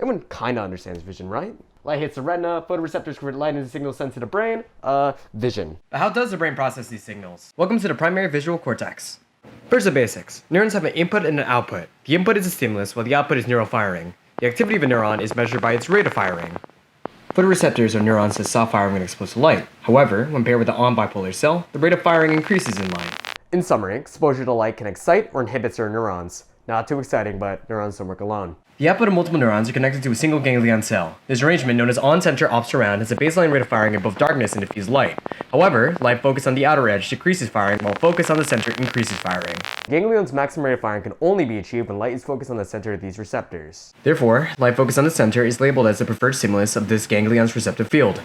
Everyone kinda understands vision, right? Light hits the retina, photoreceptors convert light into signals sent to the brain. Vision. But how does the brain process these signals? Welcome to the primary visual cortex. First, the basics. Neurons have an input and an output. The input is a stimulus, while the output is neural firing. The activity of a neuron is measured by its rate of firing. Photoreceptors are neurons that stop firing when exposed to light. However, when paired with an on-bipolar cell, the rate of firing increases in light. In summary, exposure to light can excite or inhibit certain neurons. Not too exciting, but neurons don't work alone. The output of multiple neurons are connected to a single ganglion cell. This arrangement, known as on-center off-surround, has a baseline rate of firing in both darkness and diffuse light. However, light focused on the outer edge decreases firing, while focus on the center increases firing. Ganglion's maximum rate of firing can only be achieved when light is focused on the center of these receptors. Therefore, light focused on the center is labeled as the preferred stimulus of this ganglion's receptive field.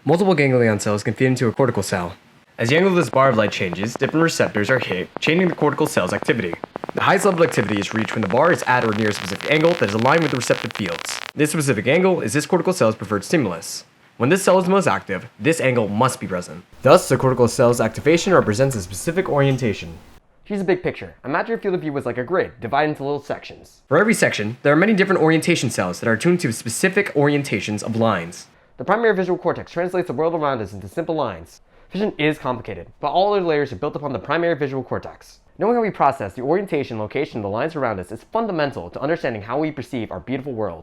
Multiple ganglion cells can feed into a cortical cell. As the angle of this bar of light changes, different receptors are hit, changing the cortical cell's activity. The highest level of activity is reached when the bar is at or near a specific angle that is aligned with the receptive fields. This specific angle is this cortical cell's preferred stimulus. When this cell is the most active, this angle must be present. Thus, the cortical cell's activation represents a specific orientation. Here's a big picture. Imagine your field of view was like a grid, divided into little sections. For every section, there are many different orientation cells that are tuned to specific orientations of lines. The primary visual cortex translates the world around us into simple lines. Vision is complicated, but all other layers are built upon the primary visual cortex. Knowing how we process the orientation and location of the lines around us is fundamental to understanding how we perceive our beautiful world.